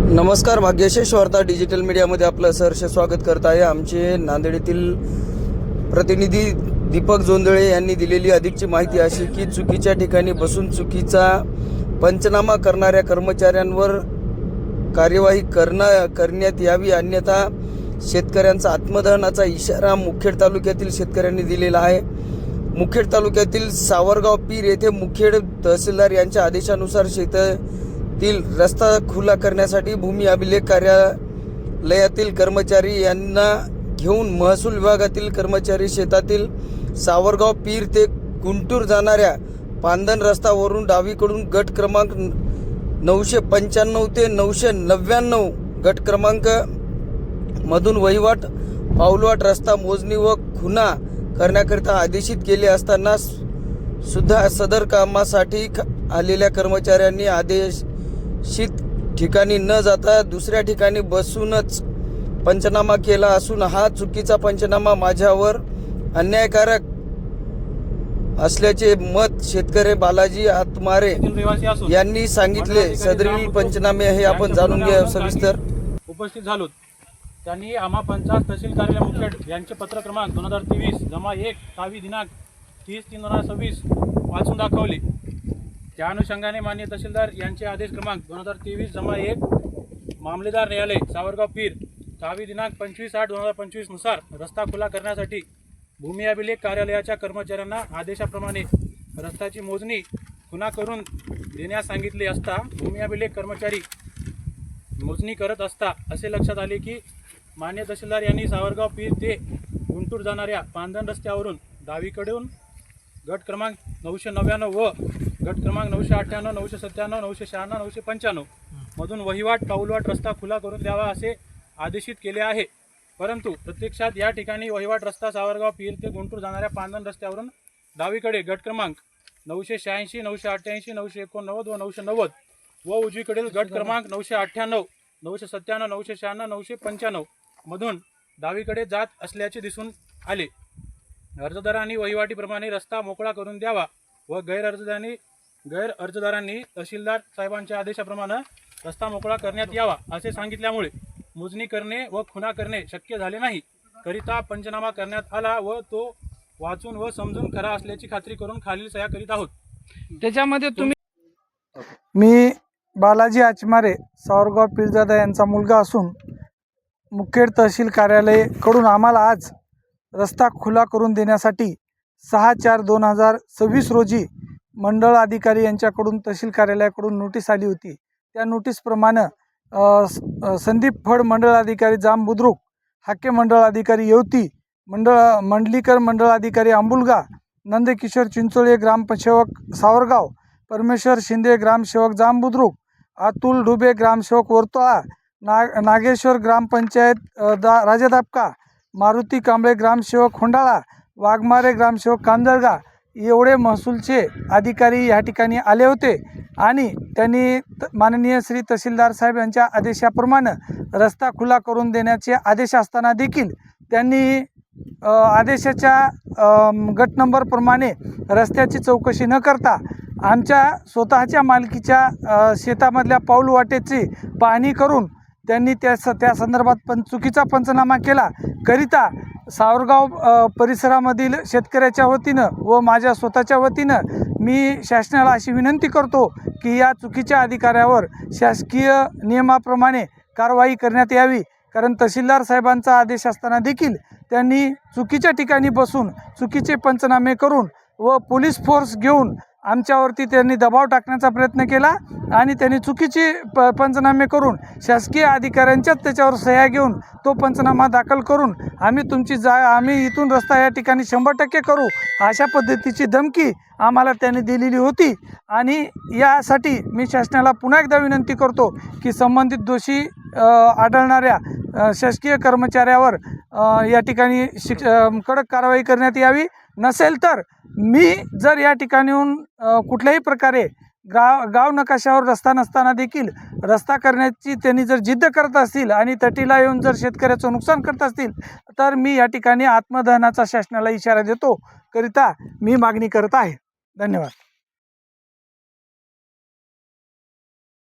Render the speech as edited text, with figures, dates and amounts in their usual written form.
नमस्कार, भाग्यशेष वार्ता डिजिटल मीडियामध्ये आपलं सहर्ष स्वागत करत आहे। आमचे नांदेड येथील प्रतिनिधी दीपक जोंधळे यांनी दिलेली अधिकची माहिती अशी की चुकीच्या ठिकाणी बसून चुकीचा पंचनामा करणाऱ्या कर्मचाऱ्यांवर कार्यवाही करण्यात यावी, अन्यथा शेतकऱ्यांचा आत्मदहनाचा इशारा मुखेड तालुक्यातील शेतकऱ्यांनी दिलेला आहे। मुखेड तालुक्यातील सावरगाव पीर येथे मुखेड तहसीलदार यांच्या आदेशानुसार शेतातील रस्ता खुला करण्यासाठी भूमी अभिलेख कार्यालयातील कर्मचारी यांना घेऊन महसूल विभागातील कर्मचारी शेतातील सावरगाव पीर ते गुंटूर जाणाऱ्या पांदन रस्त्यावरून डावीकडून गट क्रमांक 995 ते 999 गट क्रमांक मधून वहिवाट पाऊलवाट रस्ता मोजणी व खुणा करण्याकरिता आदेशित केले असताना सुद्धा सदर कामासाठी आलेल्या कर्मचाऱ्यांनी आदेशित ठिकाणी न जाता दुसऱ्या ठिकाणी बसूनच पंचनामा केला असून हा चुकीचा पंचनामा माझ्यावर अन्यायकारक असल्याचे मत शेतकरी बालाजी आत्मारे यांनी सांगितले। सदरील पंचनामे हे आपण जाणून घ्या सविस्तर। उपस्थित झालोत त्यांनी आम्हा पंचायत तहसील कार्यालय मुखेड यांचे पत्र क्रमांक 2023 जमा 1 तावी दिनांक 30/3/2026 वाचून दाखवले। त्या अनुषंगाने माननीय तहसीलदार यांचे आदेश क्रमांक 2023 जमा 1 मामलेदार न्यायालय सावरगाव पीर तावी दिनांक 25/8/2025 नुसार रस्ता खुला करण्यासाठी भूमी अभिलेख कार्यालयाच्या कर्मचाऱ्यांना आदेशाप्रमाणे रस्त्याची मोजणी खुणा करून देण्यास सांगितले असता भूमी अभिलेख कर्मचारी मोजणी करत असता असे लक्षात आले की मान्य तहसीलदार यांनी सावरगाव पीर ते गुंटूर जाणाऱ्या पांदन रस्त्यावरून डावीकडून गट क्रमांक 999 व गट क्रमांक 998, 997, 996, 995 मधून वहिवाट पाऊलवाट रस्ता खुला करून द्यावा असे आदेशित केले आहे। परंतु प्रत्यक्षात या ठिकाणी वहिवाट रस्ता सावरगाव पीर ते गुंटूर जाणाऱ्या पांदन रस्त्यावरून डावीकडे गट क्रमांक 986, 988, 989 व 990 व उजवीकडील गट क्रमांक 998, 997, 996, 995 मधून डावीकडे जात असल्याचे दिसून आले। अर्जदारांनी वहिवाटीप्रमाणे रस्ता मोकळा करून द्यावा व गैर अर्जदारांनी तहसीलदार साहेबांच्या आदेशाप्रमाणे रस्ता मोकळा करण्यात यावा असे सांगितल्यामुळे मोजणी करणे व खुणा करणे शक्य झाले नाही, करिता पंचनामा करण्यात आला व तो वाचून व समजून खरा असल्याची खात्री करून खालील सह्या करीत आहोत। त्याच्यामध्ये मी बालाजी आचमारे सावरगाव पीरजादा यांचा मुलगा असून मुखेड तहसील कार्यालयाकडून आम्हाला आज रस्ता खुला करून देण्यासाठी 6/4/2026 रोजी मंडळ अधिकारी यांच्याकडून तहसील कार्यालयाकडून नोटीस आली होती। त्या नोटीसप्रमाणे संदीप फड मंडळ अधिकारी जाम बुद्रुक, हाके मंडळ अधिकारी येवती, मंडलीकर मंडळ अधिकारी अंबुलगा, नंदकिशोर चिंचोळे ग्रामसेवक सावरगाव, परमेश्वर शिंदे ग्रामसेवक जाम बुद्रुक, अतुल डुबे ग्रामसेवक वर्तुळा, नागेश्वर ग्रामपंचायत राजादापका, मारुती कांबळे ग्रामसेवक खोंडाळा, वाघमारे ग्रामसेवक कांदळगा एवढे महसूलचे अधिकारी या ठिकाणी आले होते आणि त्यांनी माननीय श्री तहसीलदार साहेब यांच्या आदेशाप्रमाणे रस्ता खुला करून देण्याचे आदेश असताना देखील त्यांनी आदेशाच्या गट नंबरप्रमाणे रस्त्याची चौकशी न करता आमच्या स्वतःच्या मालकीच्या शेतामधल्या पाऊल वाटेची पाहणी करून त्यांनी त्या संदर्भात चुकीचा पंचनामा केला, करिता सावरगाव परिसरामधील शेतकऱ्याच्या वतीनं व माझ्या स्वतःच्या वतीनं मी शासनाला अशी विनंती करतो की या चुकीच्या अधिकाऱ्यावर शासकीय नियमाप्रमाणे कारवाई करण्यात यावी। कारण तहसीलदार साहेबांचा आदेश असताना देखील त्यांनी चुकीच्या ठिकाणी बसून चुकीचे पंचनामे करून व पोलीस फोर्स घेऊन आमच्यावरती त्यांनी दबाव टाकण्याचा प्रयत्न केला आणि त्यांनी चुकीचे पंचनामे करून शासकीय अधिकाऱ्यांच्याच त्याच्यावर सह्या घेऊन तो पंचनामा दाखल करून आम्ही इथून रस्ता या ठिकाणी 100% करू अशा पद्धतीची धमकी आम्हाला त्यांनी दिलेली होती। आणि यासाठी मी शासनाला पुन्हा एकदा विनंती करतो की संबंधित दोषी आढळणाऱ्या शासकीय कर्मचाऱ्यावर या ठिकाणी कडक कारवाई करण्यात यावी। नसेल तर मी जर या ठिकाणीहून कुठल्याही प्रकारे गाव नकाशावर रस्ता नसताना देखील रस्ता करण्याची त्यांनी जर जिद्द करत असतील आणि तटीला येऊन जर शेतकऱ्याचं नुकसान करत असतील तर मी या ठिकाणी आत्मदहनाचा शासनाला इशारा देतो करिता मी मागणी करत आहे। धन्यवाद।